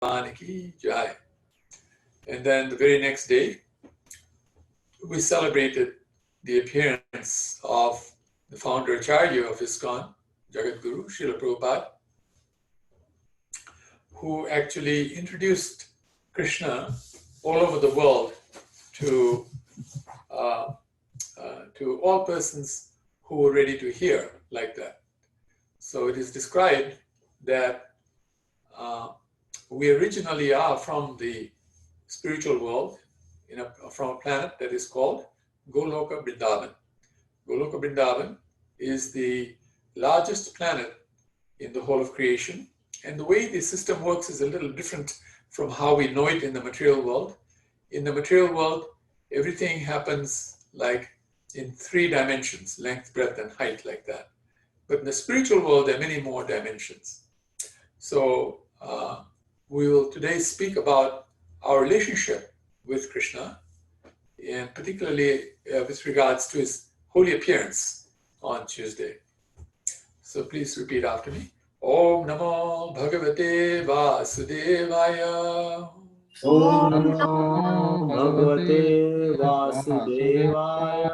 Bhagwan Ki Jai. And then the very next day, we celebrated the appearance of the founder Acharya of ISKCON, Jagat Guru, Srila Prabhupada, who actually introduced Krishna all over the world to all persons who were ready to hear like that. So it is described that we originally are from the spiritual world, from a planet that is called Goloka Vrindavan. Goloka Vrindavan is the largest planet in the whole of creation. And the way the system works is a little different from how we know it in the material world. In the material world, everything happens like in 3 dimensions, length, breadth, and height, like that. But in the spiritual world, there are many more dimensions. So we will today speak about our relationship with Krishna, and particularly with regards to his holy appearance on Tuesday. So please repeat after me. Om Namo Bhagavate Vasudevaya. Om Namo Bhagavate Vasudevaya.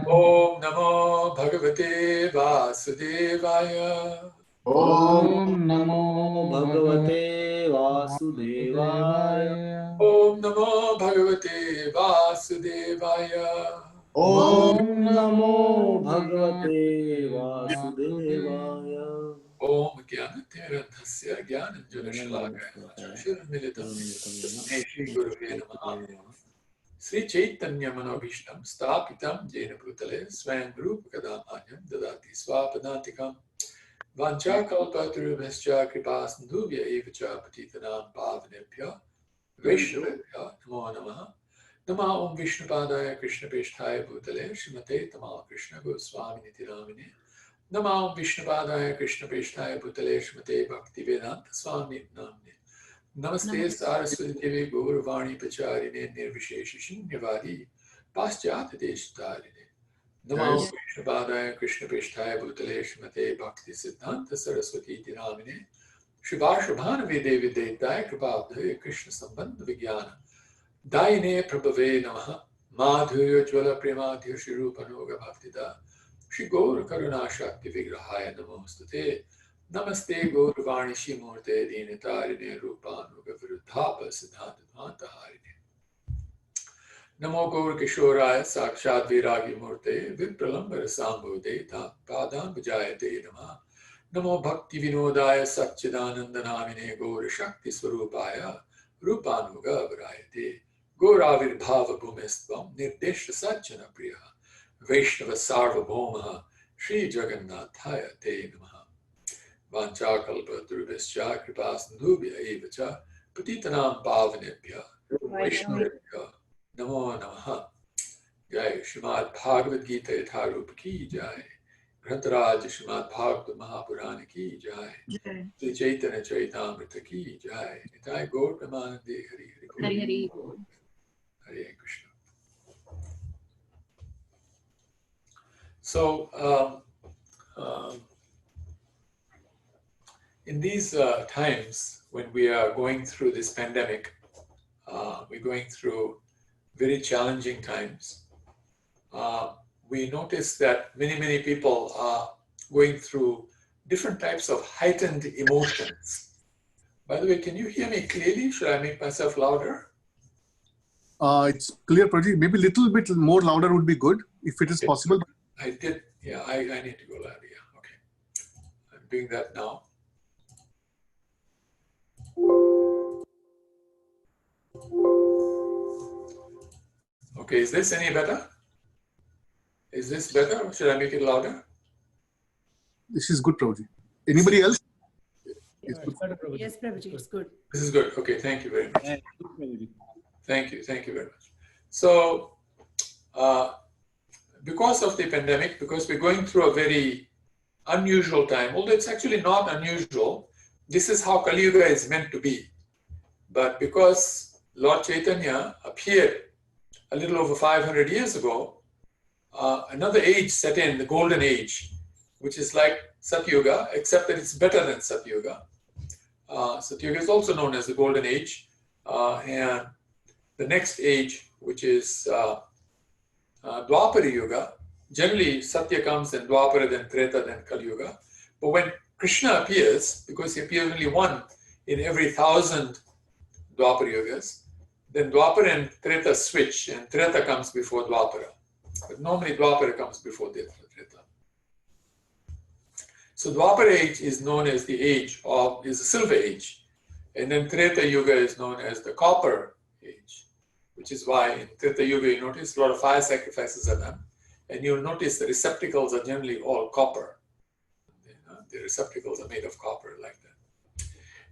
Om Namo Bhagavate Vasudevaya. Om Namo Bhagavate Vasudevaya. Om Namo Bhagavate Vasudevaya. Om Namo Bhagavate Vasudevaya. Om Gyanatirandhasya Gyananjanashalakaya Shirmilitam Shri Gurave Namaha Sri Chaitanya Manobhishtam Stapitam Jena Bhutale Swayam Rupa Kadamanyam Dadati Swapadantikam Vancha Kalpatarubhascha Kripasandhubhya Evacha Patitanam Pavanebhya Vaishnavebhya Namo Namaha Nama Om Vishnupadaya Krishna Pesthaya Bhutale Srimate Tamal Krishna Goswami Nitiramine Nama Om Vishnupadaya Krishna Pesthaya Bhutale Srimate Bhaktivedanta Swami Namne Namaste Saraswati Devi Gauravani Pacharine Nirvishesha Shunyavadi Paschat Deshtarine Nama Om Vishnupadaya Krishna Pesthaya Bhutale Srimate Bhakti Siddhanta Saraswati Namine Shivashabhanavi Devi Deitaya Kripabdhaya Krishna Sambandha Vijnana Daine Prabhave Namaha Madhurya Jvala Premadhya Shirupanoga Bhaktida Shri Gaur Karuna Shakti Vigrahaya Namostate Namaste Gaurvani Shimurte Dinitarine Rupanuga Viruddhapa Siddhanta Bhantaharine Namo Gaur Kishoraya Sakshat Viragi Murte Vipralambara Sambhute Padam Vijayate Namaha Namo Bhakti Vinodaya Satchidananda Namine Gaur Shakti Swarupaya Rupanuga Varayate Gauravirr Bhava Bhumistvam Nirdesha Satchana Priya Vaishnava Sarvabhaumaha Sri Jagannathaya Te Namaha Vanchakalpa Durvescha Kripasandhubhya Evacha Patitanam Pavanebhya Vaishnavebhya Namo Namaha. Jai Srimad Bhagavad Gita Yatharupa Ki Jai Grantaraj Srimad Bhagavad Mahapurana Ki Jai Sri Chaitanya Charitamrita Ki Jai Nitai Gaur Premanande Hari Hari Hari Hare Krishna. So, in these times when we are going through this pandemic, we're going through very challenging times. We notice that many people are going through different types of heightened emotions. By the way, can you hear me clearly? Should I make myself louder? It's clear, Prabhuji. Maybe a little bit more louder would be good, if it is possible. I did, yeah, I need to go louder, yeah, okay. I'm doing that now. Okay, is this any better? Is this better, or should I make it louder? This is good, Prabhuji. Anybody else? Yes, Prabhuji, it's good. This is good, okay, thank you very much. Thank you very much. So, because of the pandemic, because we're going through a very unusual time, although it's actually not unusual, this is how Kali Yuga is meant to be. But because Lord Chaitanya appeared a little over 500 years ago, another age set in, the golden age, which is like Satyuga, except that it's better than Satyuga. Satyuga is also known as the Golden Age, and the next age, which is Dwapara Yuga. Generally, Satya comes, then Dwapara, then Treta, then Kali Yuga. But when Krishna appears, because he appears only one in every 1,000 Dwapara Yugas, then Dwapara and Treta switch, and Treta comes before Dwapara. But normally Dwapara comes before Treta. So Dwapara age is known as the is the silver age. And then Treta Yuga is known as the copper age, which is why in Treta Yuga you notice a lot of fire sacrifices are done. And you'll notice the receptacles are generally all copper. The receptacles are made of copper like that.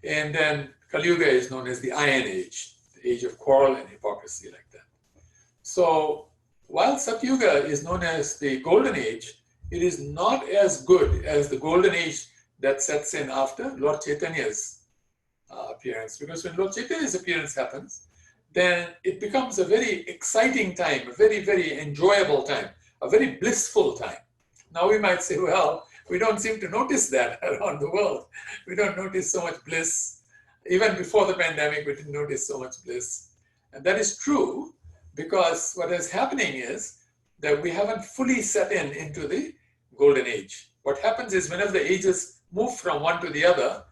And then Kali Yuga is known as the Iron Age, the age of quarrel and hypocrisy like that. So while Satyuga is known as the Golden Age, it is not as good as the Golden Age that sets in after Lord Chaitanya's appearance. Because when Lord Chaitanya's appearance happens, then it becomes a very exciting time, a very, very enjoyable time, a very blissful time. Now we might say, well, we don't seem to notice that around the world. We don't notice so much bliss. Even before the pandemic, we didn't notice so much bliss. And that is true because what is happening is that we haven't fully set into the Golden Age. What happens is whenever the ages move from one to the other,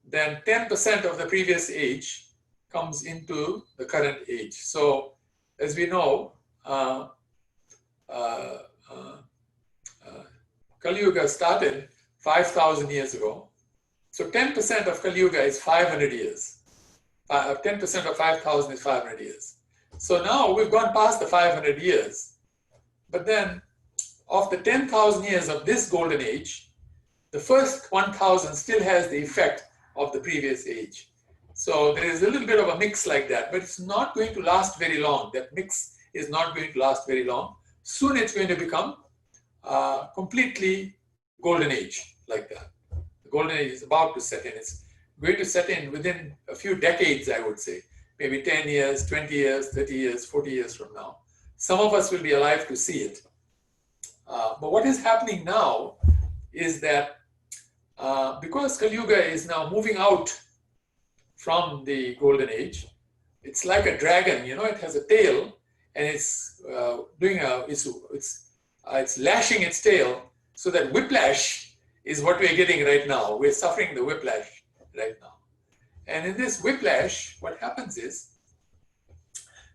then 10% of the previous age comes into the current age. So as we know, Kali Yuga started 5,000 years ago. So 10% of Kali Yuga is 500 years. 10% of 5,000 is 500 years. So now we've gone past the 500 years. But then of the 10,000 years of this golden age, the first 1,000 still has the effect of the previous age. So there is a little bit of a mix like that, but it's not going to last very long. That mix is not going to last very long. Soon it's going to become completely golden age like that. The golden age is about to set in. It's going to set in within a few decades, I would say. Maybe 10 years, 20 years, 30 years, 40 years from now. Some of us will be alive to see it. But what is happening now is that because Kali Yuga is now moving out from the golden age, it's like a dragon, you know, it has a tail and it's it's lashing its tail, so that whiplash is what we're getting right now. We're suffering the whiplash right now. And in this whiplash, what happens is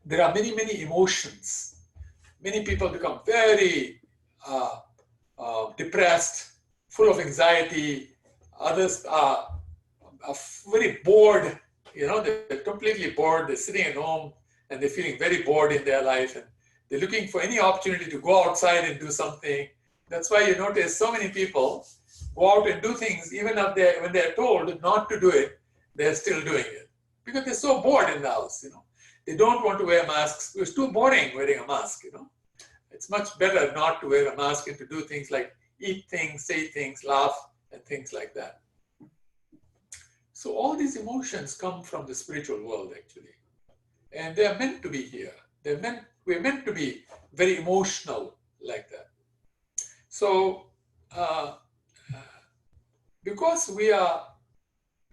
there are many, many emotions. Many people become very depressed, full of anxiety. Others are very bored. You know, they're completely bored. They're sitting at home and they're feeling very bored in their life. And they're looking for any opportunity to go outside and do something. That's why you notice so many people go out and do things, even when they're told not to do it, they're still doing it. Because they're so bored in the house, you know. They don't want to wear masks. It's too boring wearing a mask, you know. It's much better not to wear a mask and to do things like eat things, say things, laugh, and things like that. So all these emotions come from the spiritual world, actually. And they're meant to be here. We're meant to be very emotional like that. So because we've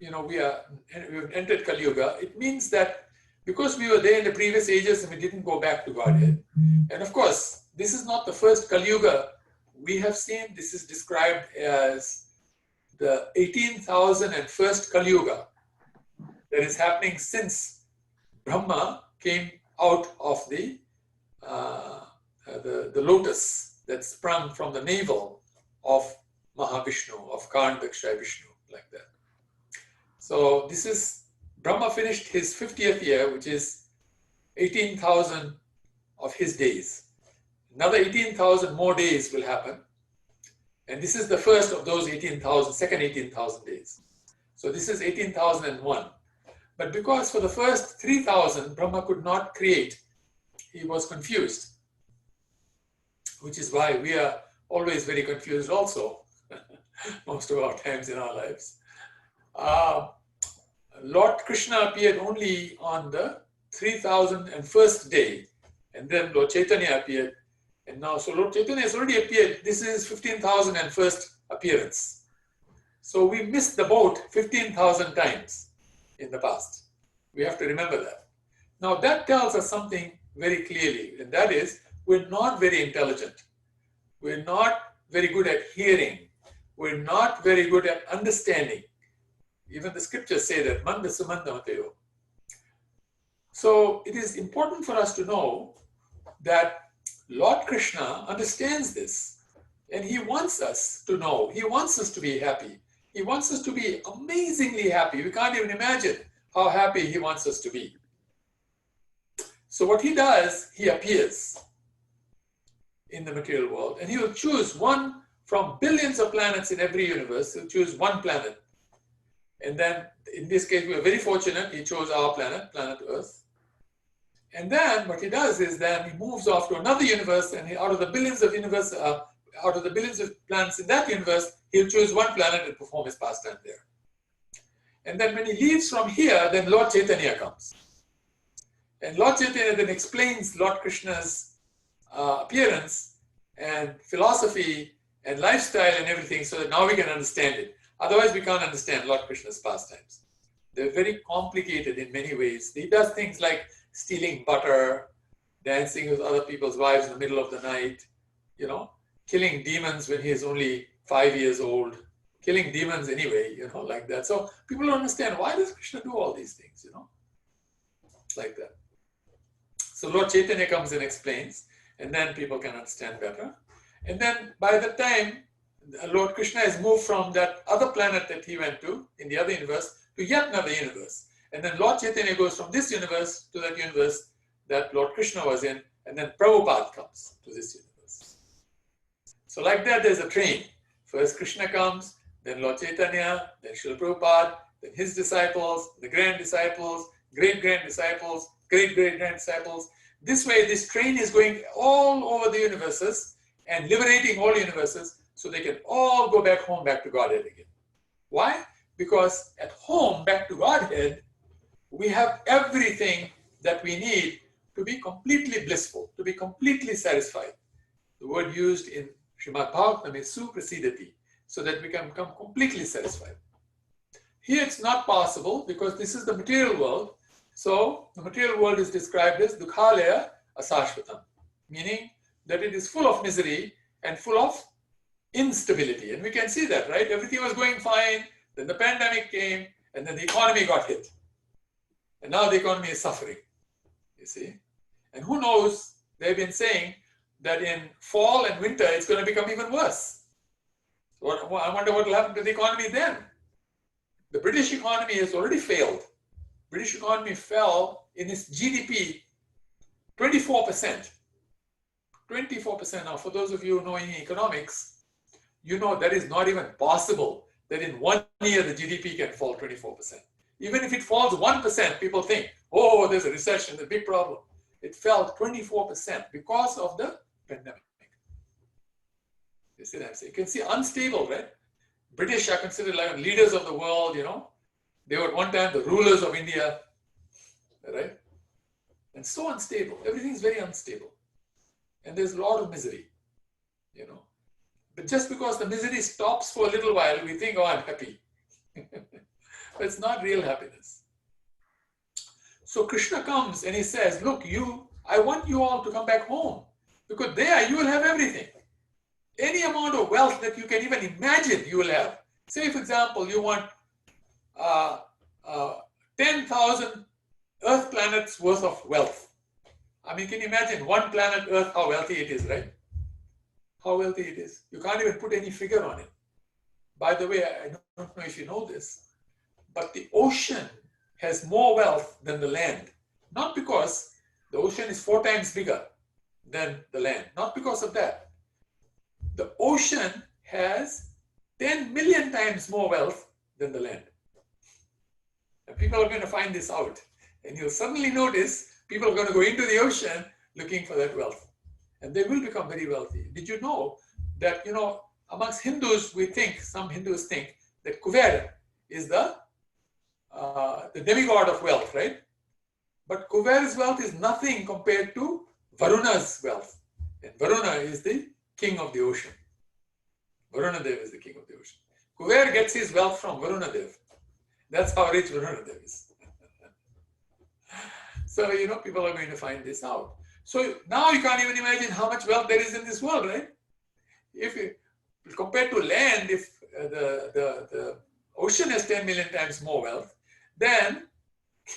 entered Kali Yuga, it means that because we were there in the previous ages and we didn't go back to Godhead. And of course, this is not the first Kali Yuga we have seen. This is described as the 18,001st Kali Yuga that is happening since Brahma came out of the lotus that sprung from the navel of Mahavishnu, of Karndaksha Vishnu, like that. So this is, Brahma finished his 50th year, which is 18,000 of his days. Another 18,000 more days will happen. And this is the first of those 18,000, second 18,000 days. So this is 18,001. But because for the first 3,000, Brahma could not create, he was confused. Which is why we are always very confused also, most of our times in our lives. Lord Krishna appeared only on the 3,001st day, and then Lord Chaitanya appeared. And now, so Lord Chaitanya has already appeared. This is 15,001st appearance. So we missed the boat 15,000 times. in the past. We have to remember that. Now that tells us something very clearly, and that is we're not very intelligent. We're not very good at hearing. We're not very good at understanding. Even the scriptures say that, manda sumanda mateo. So it is important for us to know that Lord Krishna understands this, and he wants us to know. He wants us to be happy. He wants us to be amazingly happy. We can't even imagine how happy he wants us to be. So what he does, he appears in the material world, and he will choose one from billions of planets in every universe. He'll choose one planet. And then, in this case, we are very fortunate. He chose our planet, planet Earth. And then what he does is then he moves off to another universe, and out of the billions of planets in that universe, he'll choose one planet and perform his pastime there. And then when he leaves from here, then Lord Chaitanya comes. And Lord Chaitanya then explains Lord Krishna's appearance and philosophy and lifestyle and everything, so that now we can understand it. Otherwise, we can't understand Lord Krishna's pastimes. They're very complicated in many ways. He does things like stealing butter, dancing with other people's wives in the middle of the night, killing demons when he is only 5 years old, killing demons anyway, like that. So people don't understand, why does Krishna do all these things, like that. So Lord Chaitanya comes and explains, and then people can understand better. And then by the time Lord Krishna has moved from that other planet that he went to in the other universe to yet another universe. And then Lord Chaitanya goes from this universe to that universe that Lord Krishna was in, and then Prabhupada comes to this universe. So like that, there's a train. First Krishna comes, then Lord Chaitanya, then Srila Prabhupada, then his disciples, the grand disciples, great-grand disciples, great-great-grand disciples. This way, this train is going all over the universes and liberating all universes, so they can all go back home, back to Godhead again. Why? Because at home, back to Godhead, we have everything that we need to be completely blissful, to be completely satisfied. The word used in Srimad Bhagavatam is suprasidati, so that we can become completely satisfied. Here it's not possible because this is the material world. So the material world is described as dukhalaya asashvatam, meaning that it is full of misery and full of instability. And we can see that, right? Everything was going fine, then the pandemic came, and then the economy got hit. And now the economy is suffering, you see. And who knows, they've been saying that in fall and winter, it's going to become even worse. So I wonder what will happen to the economy then. The British economy has already failed. British economy fell in its GDP 24%. 24%. Now, for those of you knowing economics, you know that is not even possible that in 1 year the GDP can fall 24%. Even if it falls 1%, people think, oh, there's a recession, there's a big problem. It fell 24% because of the pandemic. You see what I'm saying? You can see unstable, right? British are considered like leaders of the world, They were at one time the rulers of India, right? And so unstable. Everything's very unstable. And there's a lot of misery, But just because the misery stops for a little while, we think, oh, I'm happy. But it's not real happiness. So Krishna comes and he says, look, I want you all to come back home, because there you will have everything. Any amount of wealth that you can even imagine, you will have. Say, for example, you want 10,000 Earth planets worth of wealth. I mean, can you imagine one planet Earth, how wealthy it is, right? How wealthy it is. You can't even put any figure on it. By the way, I don't know if you know this, but the ocean has more wealth than the land. Not because the ocean is 4 times bigger than the land. Not because of that. The ocean has 10 million times more wealth than the land. And people are going to find this out. And you'll suddenly notice people are going to go into the ocean looking for that wealth. And they will become very wealthy. Did you know that, amongst Hindus, some Hindus think that Kuber is the demigod of wealth, right? But Kuber's wealth is nothing compared to Varuna's wealth. And Varuna is the king of the ocean. Varunadev is the king of the ocean. Kuber gets his wealth from Varunadev. That's how rich Varunadev is. So, people are going to find this out. So now you can't even imagine how much wealth there is in this world, right? If you, compared to land, if the ocean has 10 million times more wealth, then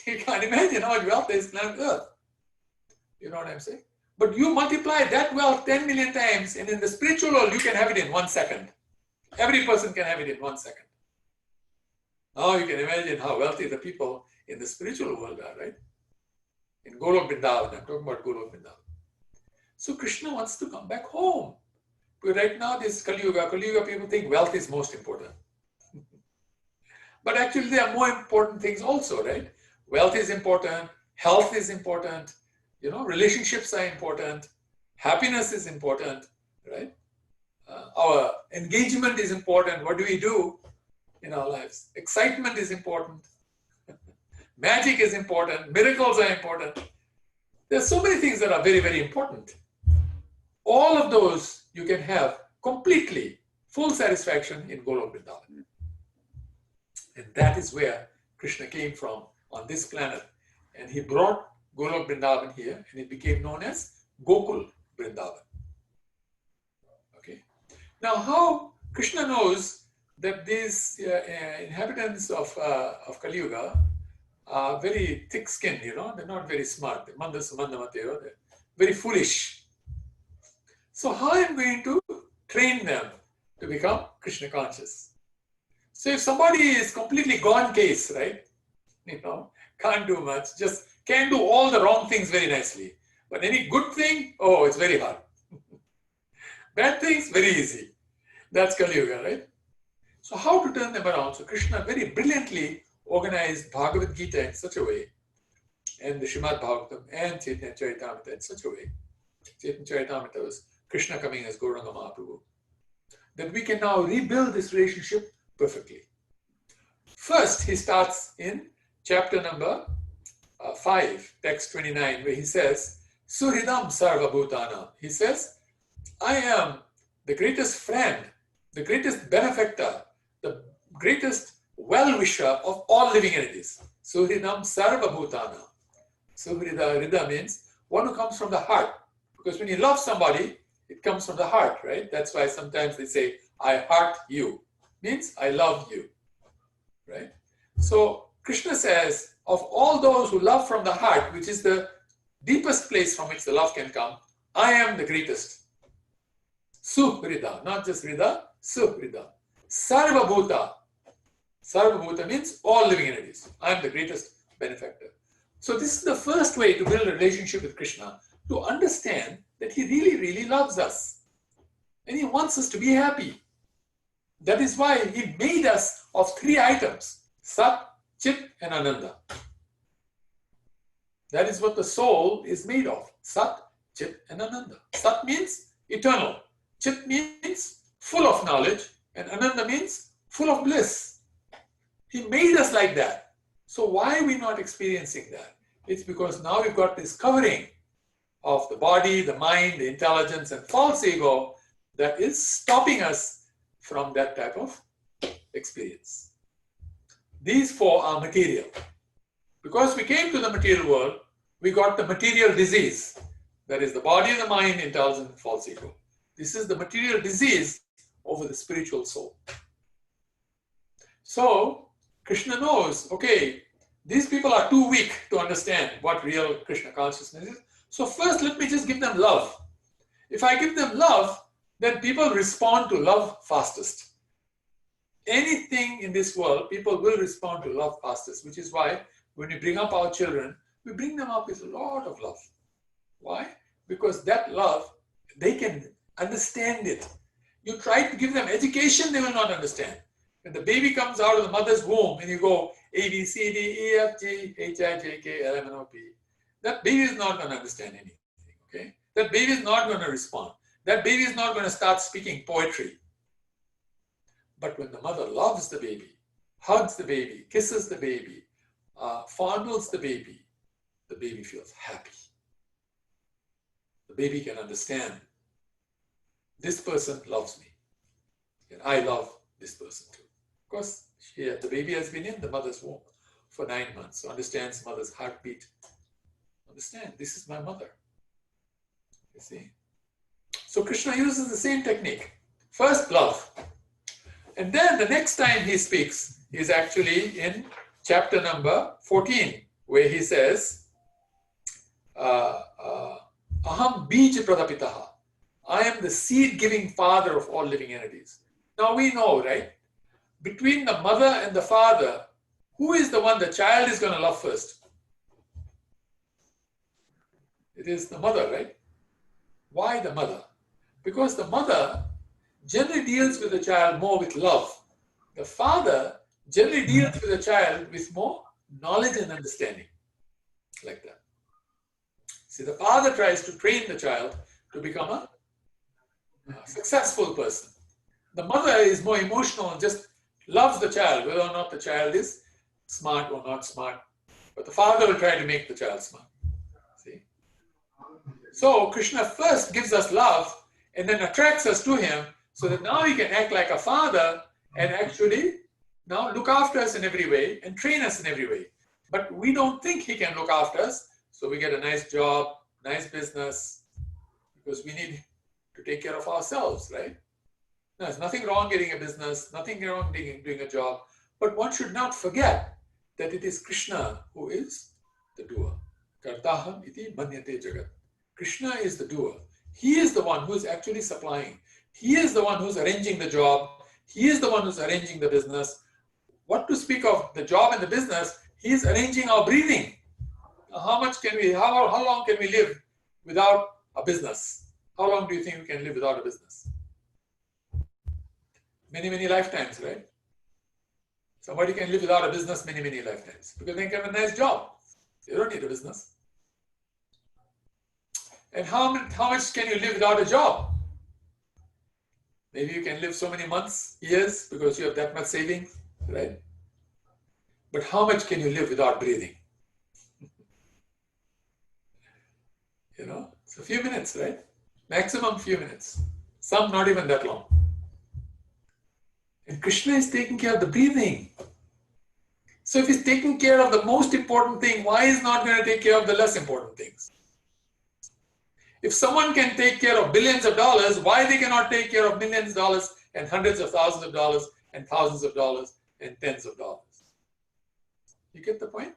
you can't imagine how much wealth there is on planet Earth. You know what I'm saying? But you multiply that wealth 10 million times, and in the spiritual world, you can have it in 1 second. Every person can have it in 1 second. Now you can imagine how wealthy the people in the spiritual world are, right? In Golok Vrindavan, I'm talking about Golok Vrindavan. So Krishna wants to come back home. But right now, this Kali Yuga, people think wealth is most important. But actually, there are more important things also, right? Wealth is important, health is important, relationships are important, happiness is important, right? Our engagement is important. What do we do in our lives? Excitement is important. Magic is important. Miracles are important. There are so many things that are very, very important. All of those you can have completely, full satisfaction in Golok Vrindavan. And that is where Krishna came from on this planet. And he brought Golok Vrindavan here, and it became known as Gokul Vrindavan. Okay. Now, how Krishna knows that these inhabitants of Kali Yuga are very thick-skinned, they're not very smart. They're very foolish. So how am I going to train them to become Krishna conscious? So if somebody is completely gone case, right, can't do much, just can do all the wrong things very nicely. But any good thing, oh, it's very hard. Bad things, very easy. That's Kali Yuga, right? So how to turn them around? So Krishna very brilliantly organized Bhagavad Gita in such a way, and the Srimad Bhagavatam and Chaitanya Charitamrita in such a way. Chaitanya Charitamrita was Krishna coming as Gauranga Mahaprabhu, that we can now rebuild this relationship perfectly. First, he starts in chapter number 5, text 29, where he says, Suhridam Sarva Bhutanam. He says, I am the greatest friend, the greatest benefactor, the greatest well-wisher of all living entities. Suhridam Sarva Bhutanam. Suhrida means one who comes from the heart. Because when you love somebody, it comes from the heart, right? That's why sometimes they say, I heart you. Means I love you, right? So Krishna says, of all those who love from the heart, which is the deepest place from which the love can come, I am the greatest. Suhrida, not just Rida, Suhrida. Sarva Bhuta. Sarva Bhuta means all living entities. I am the greatest benefactor. So this is the first way to build a relationship with Krishna, to understand that he really, really loves us. And he wants us to be happy. That is why he made us of 3 items, Sat, Chit and Ananda. That is what the soul is made of, Sat, Chit and Ananda. Sat means eternal. Chit means full of knowledge, and Ananda means full of bliss. He made us like that. So why are we not experiencing that? It's because now we've got this covering of the body, the mind, the intelligence, and false ego that is stopping us from that type of experience. These 4 are material. Because we came to the material world, we got the material disease. That is the body, the mind, intelligence, and false ego. This is the material disease over the spiritual soul. So Krishna knows, okay, these people are too weak to understand what real Krishna consciousness is. So first, let me just give them love. If I give them love, then people respond to love fastest. Anything in this world, people will respond to love fastest, which is why when we bring up our children, we bring them up with a lot of love. Why? Because that love, they can understand it. You try to give them education, they will not understand. When the baby comes out of the mother's womb and you go A, B, C, D, E, F, G, H, I, J, K, L, M, N, O, P, that baby is not going to understand anything, okay? That baby is not going to respond. That baby is not going to start speaking poetry. But when the mother loves the baby, hugs the baby, kisses the baby, fondles the baby feels happy. The baby can understand, this person loves me, and I love this person too. Of course, the baby has been in the mother's womb for 9 months, so understands mother's heartbeat, Understand, this is my mother. You see? So Krishna uses the same technique. First, love. And then the next time he speaks is actually in chapter number 14, where he says, Aham bij pradapitaha. I am the seed-giving father of all living entities. Now we know, right? Between the mother and the father, who is the one the child is going to love first? It is the mother, right? Why the mother? Because the mother generally deals with the child more with love. The father generally deals with the child with more knowledge and understanding. Like that. See, the father tries to train the child to become a successful person. The mother is more emotional and just loves the child, whether or not the child is smart or not smart. But the father will try to make the child smart. See? So Krishna first gives us love and then attracts us to him so that now he can act like a father and actually now look after us in every way and train us in every way. But we don't think he can look after us, so we get a nice job, nice business, because we need to take care of ourselves, right? Now, there's nothing wrong getting a business, nothing wrong doing a job, but one should not forget that it is Krishna who is the doer. Kartaham iti manyate jagat. Krishna is the doer. He is the one who is actually supplying. He is the one who's arranging the job. He is the one who's arranging the business. What to speak of the job and the business, he is arranging our breathing. How long can we live without a business? How long do you think we can live without a business? Many, many lifetimes, right? Somebody can live without a business many, many lifetimes because they can have a nice job. You don't need a business. And how much can you live without a job? Maybe you can live so many months, years, because you have that much savings, right? But how much can you live without breathing? You know, it's a few minutes, right? Maximum few minutes. Some not even that long. And Krishna is taking care of the breathing. So if he's taking care of the most important thing, why is not going to take care of the less important things? If someone can take care of billions of dollars, why they cannot take care of millions of dollars and hundreds of thousands of dollars and thousands of dollars and tens of dollars? You get the point?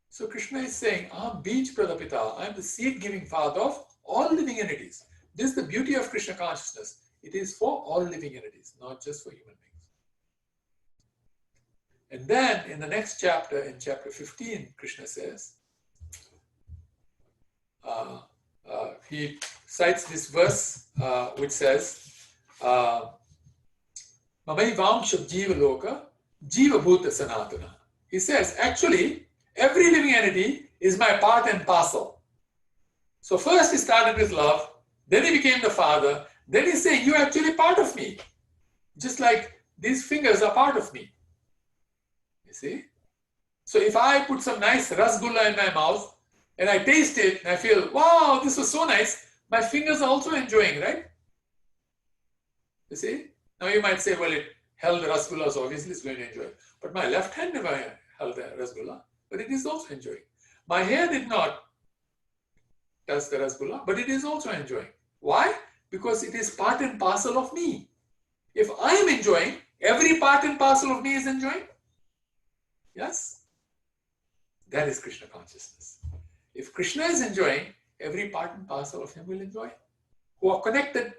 So Krishna is saying, Aham bij pradapita, I am the seed-giving father of all living entities. This is the beauty of Krishna consciousness. It is for all living entities, not just for human beings. And then in the next chapter, in chapter 15, Krishna says, he cites this verse which says, Mamai vamshav jiva loka jiva bhuta sanatana. He says, actually, every living entity is my part and parcel. So first he started with love, then he became the father, then he's saying, you're actually part of me. Just like these fingers are part of me. You see? So if I put some nice rasgulla in my mouth and I taste it and I feel, wow, this was so nice, my fingers are also enjoying, right? You see? Now you might say, well, it held the rasgulla, so obviously it's going to enjoy it. But my left hand never held the rasgulla, but it is also enjoying. My hair did not touch the rasgulla, but it is also enjoying. Why? Because it is part and parcel of me. If I am enjoying, every part and parcel of me is enjoying. Yes? That is Krishna consciousness. If Krishna is enjoying, every part and parcel of him will enjoy. Who are connected,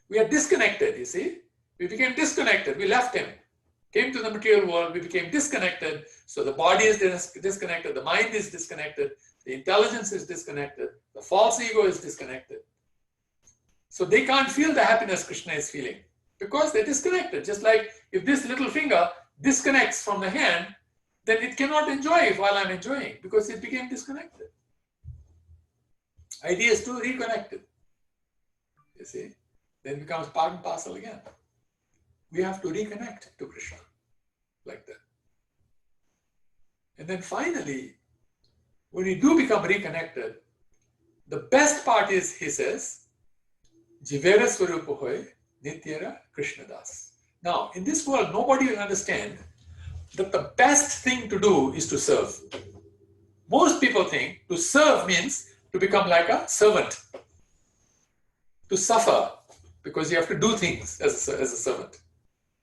we are disconnected, you see. We became disconnected, we left him. Came to the material world, we became disconnected. So the body is disconnected, the mind is disconnected, the intelligence is disconnected, the false ego is disconnected. So they can't feel the happiness Krishna is feeling because they're disconnected. Just like if this little finger disconnects from the hand, then it cannot enjoy it while I'm enjoying because it became disconnected. Idea is to reconnect it. You see? Then it becomes part and parcel again. We have to reconnect to Krishna like that. And then finally, when we do become reconnected, the best part is, he says, Jivera Swarupa hoy Nityara Krishna Das. Now, in this world, nobody will understand that the best thing to do is to serve. most people think to serve means to become like a servant, to suffer, because you have to do things as a servant.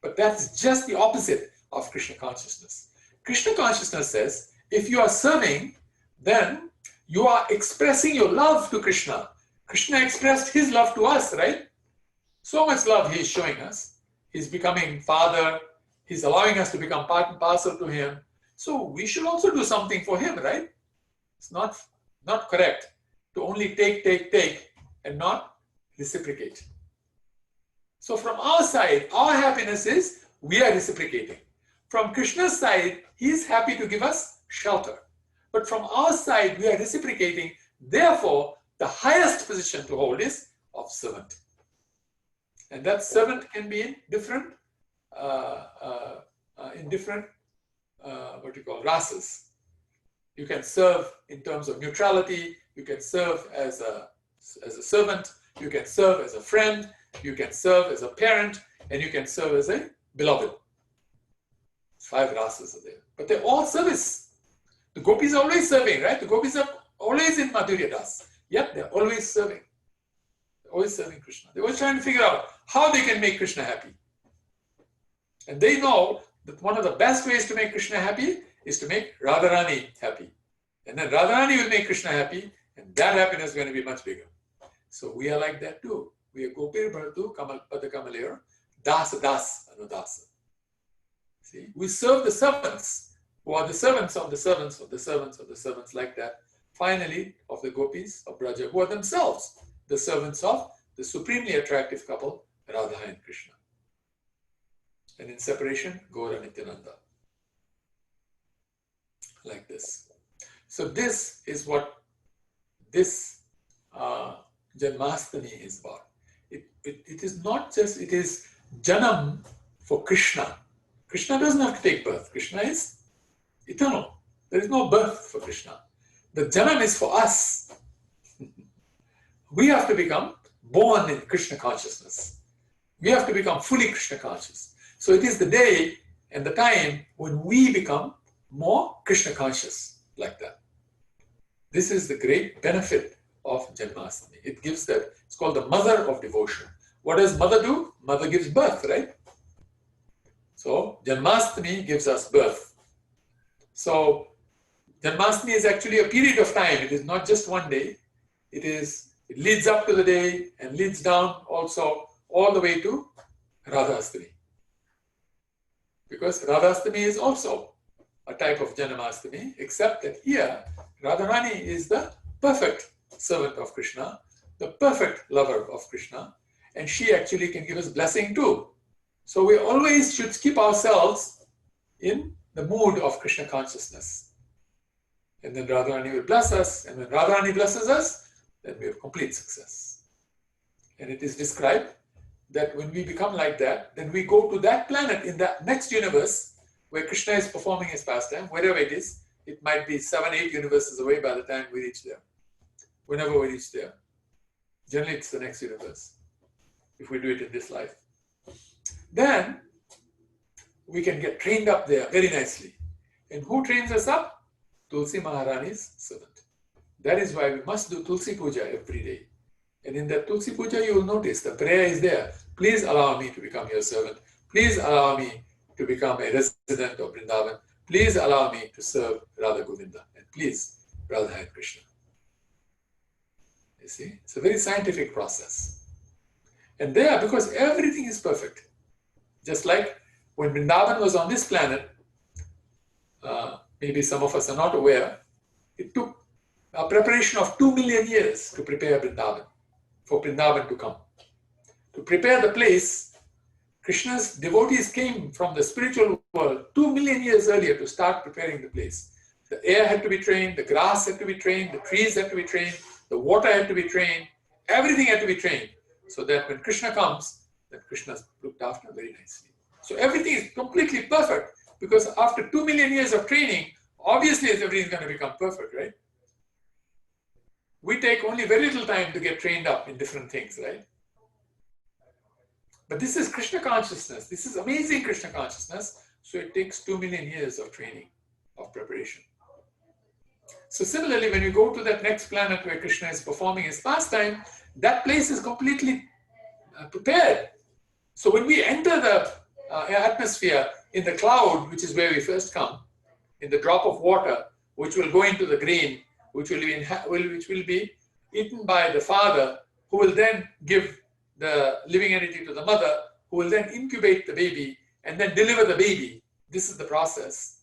But that's just the opposite of Krishna consciousness. Krishna consciousness says, if you are serving, then you are expressing your love to Krishna. Krishna expressed his love to us, right? So much love he is showing us. He's becoming Father. He's allowing us to become part and parcel to him. So we should also do something for him, right? It's not correct to only take, and not reciprocate. So from our side, our happiness is we are reciprocating. From Krishna's side, he is happy to give us shelter. But from our side, we are reciprocating. Therefore, the highest position to hold is of servant. And that servant can be in different, rasas. You can serve in terms of neutrality. You can serve as a servant. You can serve as a friend. You can serve as a parent. And you can serve as a beloved. 5 rasas are there. But they're all service. The gopis are always serving, right? The gopis are always in Madhurya Das. Yet they're always serving. They're always serving Krishna. They're always trying to figure out how they can make Krishna happy. And they know that one of the best ways to make Krishna happy is to make Radharani happy. And then Radharani will make Krishna happy, and that happiness is going to be much bigger. So we are like that too. We are Gopir Bharatu Pada Kamalayar, Dasa Das Anudasa. See, we serve the servants, who are the servants of the servants of the servants of the servants, like that. Finally, of the gopis of Braja, who are themselves the servants of the supremely attractive couple, Radha and Krishna. And in separation, Gaura Nityananda. Like this. So this is what this Janmastami is about. It is not just, it is Janam for Krishna. Krishna doesn't have to take birth. Krishna is eternal. There is no birth for Krishna. The Janam is for us. We have to become born in Krishna consciousness. We have to become fully Krishna conscious. So it is the day and the time when we become more Krishna conscious, like that. This is the great benefit of Janmastami. It gives that, it's called the mother of devotion. What does mother do? Mother gives birth, right? So Janmastami gives us birth. So Janmastami is actually a period of time. It is not just one day. It leads up to the day and leads down also all the way to Radhastami. Because Radhastami is also a type of Janmastami, except that here Radharani is the perfect servant of Krishna, the perfect lover of Krishna, and she actually can give us blessing too. So we always should keep ourselves in the mood of Krishna consciousness. And then Radharani will bless us, and when Radharani blesses us, then we have complete success. And it is described that when we become like that, then we go to that planet in that next universe where Krishna is performing his pastime, wherever it is. It might be 7, 8 universes away by the time we reach there. Whenever we reach there. Generally, it's the next universe, if we do it in this life. Then we can get trained up there very nicely. And who trains us up? Tulsi Maharani's servant. That is why we must do Tulsi Puja every day. And in that Tulsi Puja, you will notice the prayer is there. Please allow me to become your servant. Please allow me to become a resident of Vrindavan. Please allow me to serve Radha Govinda. And please, Radha and Krishna. You see, it's a very scientific process. And there, because everything is perfect, just like when Vrindavan was on this planet, maybe some of us are not aware, it took a preparation of 2 million years to prepare Vrindavan, for Vrindavan to come. To prepare the place, Krishna's devotees came from the spiritual world 2 million years earlier to start preparing the place. The air had to be trained, the grass had to be trained, the trees had to be trained, the water had to be trained, everything had to be trained, so that when Krishna comes, then Krishna is looked after very nicely. So everything is completely perfect, because after 2 million years of training, obviously everything is going to become perfect, right? We take only very little time to get trained up in different things, right? But this is Krishna consciousness. This is amazing Krishna consciousness. So it takes 2 million years of training, of preparation. So similarly, when you go to that next planet where Krishna is performing his pastime, that place is completely prepared. So when we enter the atmosphere in the cloud, which is where we first come, in the drop of water, which will go into the grain, which will be eaten by the father, who will then give the living entity to the mother, who will then incubate the baby and then deliver the baby. This is the process.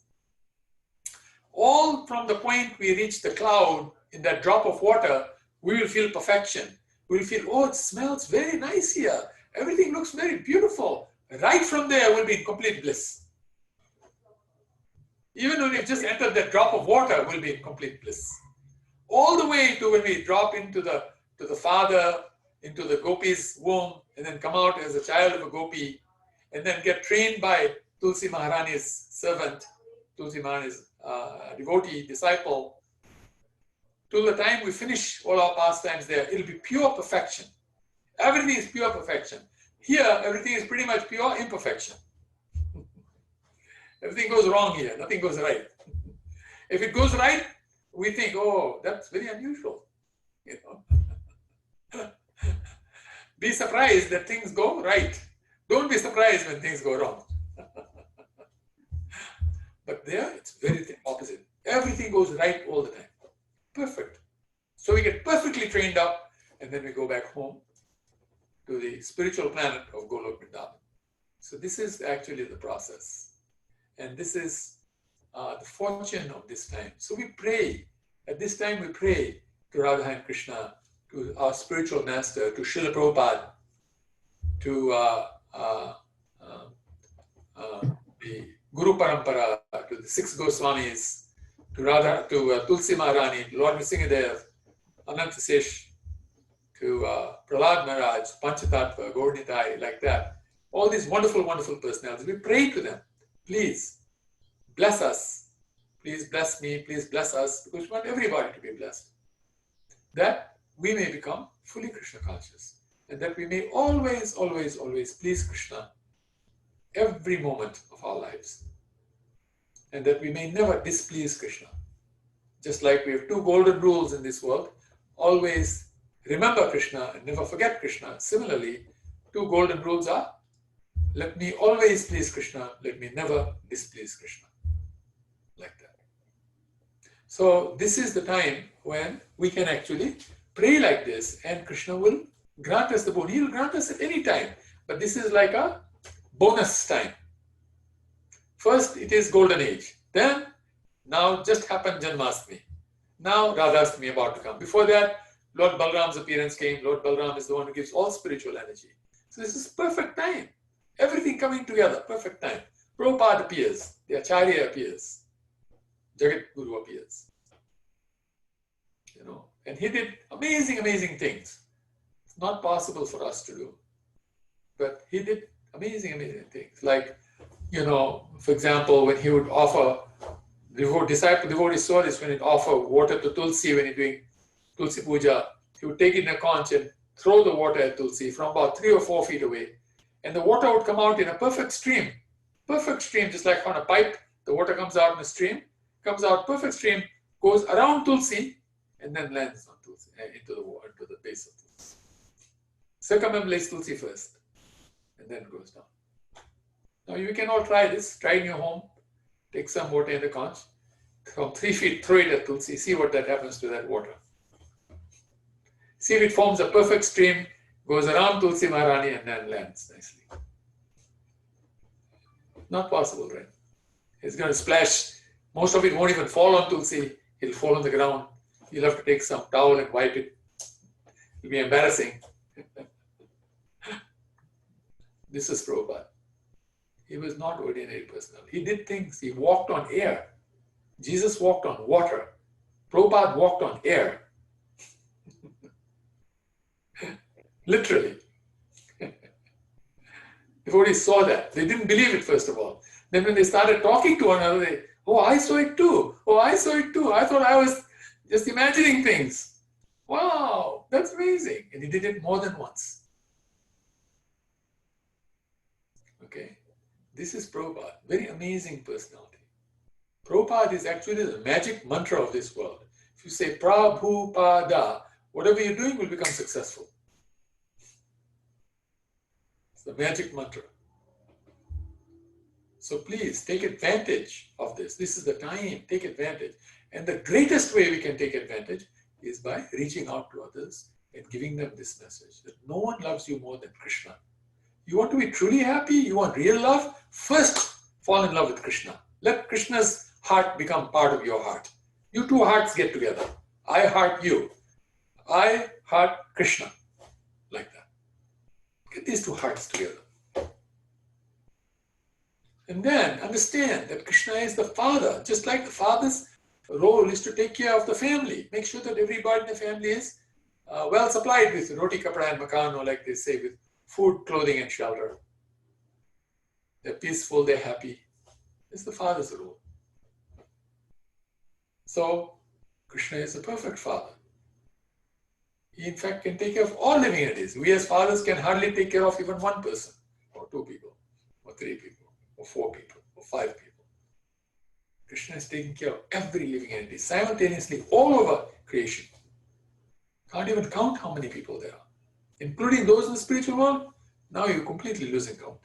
All from the point we reach the cloud in that drop of water, we will feel perfection. We will feel, oh, it smells very nice here. Everything looks very beautiful. Right from there, we'll be in complete bliss. Even when we've just entered that drop of water, we'll be in complete bliss. All the way to when we drop into the father, into the gopi's womb, and then come out as a child of a gopi, and then get trained by Tulsi Maharani's servant, Tulsi Maharani's devotee, disciple. Till the time we finish all our pastimes there, it'll be pure perfection. Everything is pure perfection. Here, everything is pretty much pure imperfection. Everything goes wrong here, nothing goes right. If it goes right, we think, oh, that's very unusual. You know? Be surprised that things go right. Don't be surprised when things go wrong. But there, it's very opposite. Everything goes right all the time. Perfect. So we get perfectly trained up, and then we go back home to the spiritual planet of Golok Vrindavan. So this is actually the process. And this is the fortune of this time. So we pray. At this time we pray to Radha and Krishna, to our spiritual master, to Srila Prabhupada, to the Guru Parampara, to the 6 Goswamis, to Radha, to Tulsi Maharani, to Lord Nrsimhadev, Anantasesh, to Prahlad Maharaj, Panchatattva, Gaurnitai, like that. All these wonderful, wonderful personalities. We pray to them. Please bless us. Please bless me. Please bless us. Because we want everybody to be blessed. That we may become fully Krishna conscious. And that we may always, always, always please Krishna every moment of our lives. And that we may never displease Krishna. Just like we have 2 golden rules in this world, always remember Krishna and never forget Krishna. Similarly, 2 golden rules are, let me always please Krishna, let me never displease Krishna. Like that. So this is the time when we can actually pray like this, and Krishna will grant us the boon. He will grant us at any time. But this is like a bonus time. First, it is golden age. Then, now just happened Janmastami. Now, Radhastami about to come. Before that, Lord Balram's appearance came. Lord Balram is the one who gives all spiritual energy. So this is perfect time. Everything coming together, perfect time. Prabhupada appears. The Acharya appears. Jagat Guru appears. You know, and he did amazing, amazing things. It's not possible for us to do. But he did amazing, amazing things. Like, you know, for example, when he would offer, devotees saw this when he'd offer water to Tulsi when he's doing Tulsi Puja. He would take it in a conch and throw the water at Tulsi from about 3 or 4 feet away. And the water would come out in a perfect stream, just like on a pipe. The water comes out in a stream, comes out perfect stream, goes around Tulsi, and then lands on Tulsi, into the base of Tulsi. Circumambulates Tulsi first, and then goes down. Now you can all try this. Try in your home. Take some water in the conch, from 3 feet, throw it at Tulsi. See what that happens to that water. See if it forms a perfect stream, goes around Tulsi Maharani, and then lands nicely. Not possible, right? It's going to splash. Most of it won't even fall on Tulsi. It'll fall on the ground. You'll have to take some towel and wipe it. It'll be embarrassing. This is Prabhupada. He was not ordinary personal. He did things. He walked on air. Jesus walked on water. Prabhupada walked on air. Literally. Devotees saw that. They didn't believe it, first of all. Then when they started talking to one another, they, oh, I saw it too. Oh, I saw it too. I thought I was just imagining things. Wow, that's amazing. And he did it more than once. Okay. This is Prabhupada. Very amazing personality. Prabhupada is actually the magic mantra of this world. If you say Prabhupada, whatever you're doing will become successful. It's the magic mantra. So please take advantage of this. This is the time, take advantage. And the greatest way we can take advantage is by reaching out to others and giving them this message that no one loves you more than Krishna. You want to be truly happy? You want real love? First, fall in love with Krishna. Let Krishna's heart become part of your heart. You two hearts get together. I heart you. I heart Krishna. Like that. Get these two hearts together. And then understand that Krishna is the father. Just like the father's role is to take care of the family. Make sure that everybody in the family is well supplied with roti, kapra and makan, or like they say, with food, clothing and shelter. They're peaceful, they're happy. It's the father's role. So Krishna is the perfect father. He in fact can take care of all living entities. We as fathers can hardly take care of even one person, or two people, or three people, or four people, or five people. Krishna is taking care of every living entity simultaneously all over creation. Can't even count how many people there are, including those in the spiritual world. Now you're completely losing count.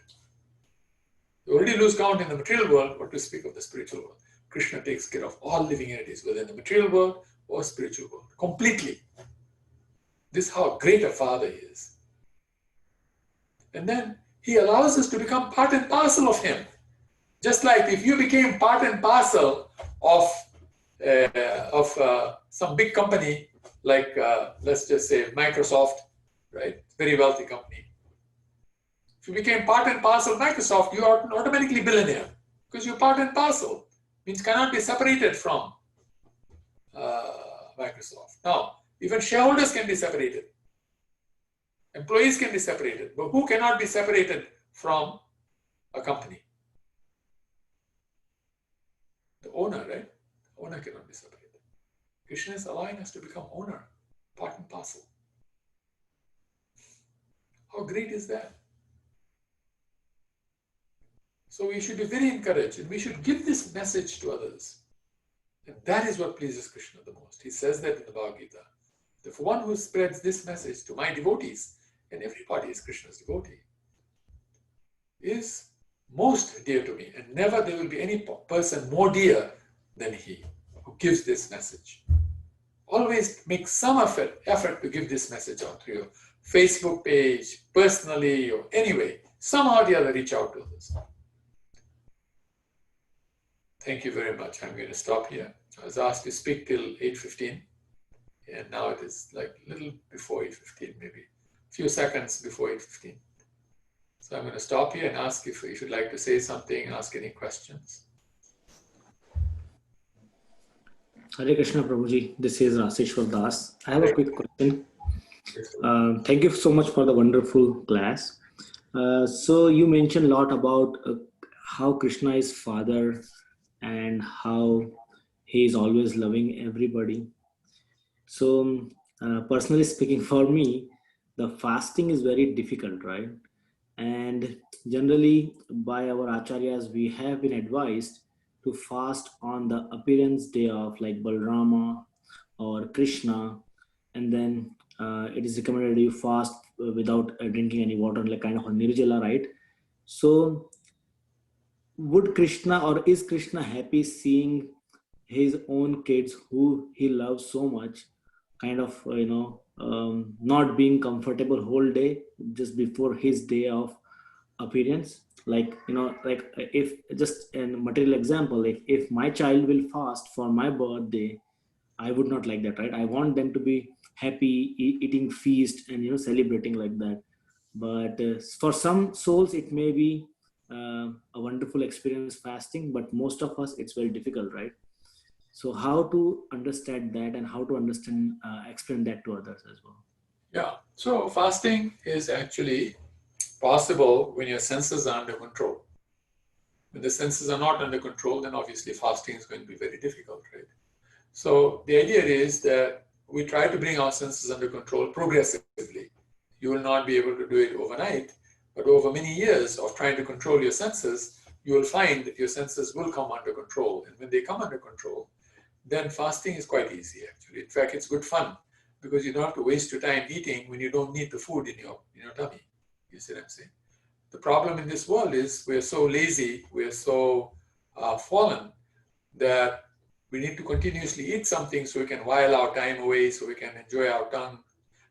You already lose count in the material world, what to speak of the spiritual world. Krishna takes care of all living entities, whether in the material world or spiritual world, completely. This is how great a father he is. And then he allows us to become part and parcel of him. Just like if you became part and parcel of some big company, like let's just say Microsoft, right? Very wealthy company. If you became part and parcel of Microsoft, you are automatically billionaire because you're part and parcel. Means cannot be separated from Microsoft. Now, even shareholders can be separated. Employees can be separated. But who cannot be separated from a company? The owner, right? The owner cannot be separated. Krishna is allowing us to become owner, part and parcel. How great is that? So we should be very encouraged and we should give this message to others. And that is what pleases Krishna the most. He says that in the Bhagavad Gita. The one who spreads this message to my devotees, and everybody is Krishna's devotee, is most dear to me. And never there will be any person more dear than he who gives this message. Always make some effort to give this message out through your Facebook page, personally, or anyway. Somehow or the other, reach out to others. Thank you very much. I'm going to stop here. I was asked to speak till 8:15, and now it is like a little before 8:15, maybe a few seconds before 8:15. So I'm going to stop here and ask if you'd like to say something, ask any questions. Hare Krishna, Prabhuji. This is Raseshwar Das. I have a quick question. Thank you so much for the wonderful class. So you mentioned a lot about how Krishna is father and how he is always loving everybody. So personally speaking, for me, the fasting is very difficult, right? And generally by our acharyas, we have been advised to fast on the appearance day of like Balrama or Krishna, and then it is recommended you fast without drinking any water, like kind of a nirjala, right? So would Krishna, or is Krishna happy seeing his own kids who he loves so much kind of not being comfortable whole day just before his day of appearance? Like like if just a material example, if my child will fast for my birthday, I would not like that, right? I want them to be happy, eating feast and celebrating like that. But for some souls it may be a wonderful experience fasting, but most of us it's very difficult, right? So how to understand that and how to understand explain that to others as well? Yeah, so fasting is actually possible when your senses are under control. When the senses are not under control, then obviously fasting is going to be very difficult, right? So the idea is that we try to bring our senses under control progressively. You will not be able to do it overnight, but over many years of trying to control your senses, you will find that your senses will come under control. And when they come under control, then fasting is quite easy actually. In fact, it's good fun because you don't have to waste your time eating when you don't need the food in your tummy. You see what I'm saying? The problem in this world is we're so lazy, we're so fallen that we need to continuously eat something so we can while our time away, so we can enjoy our tongue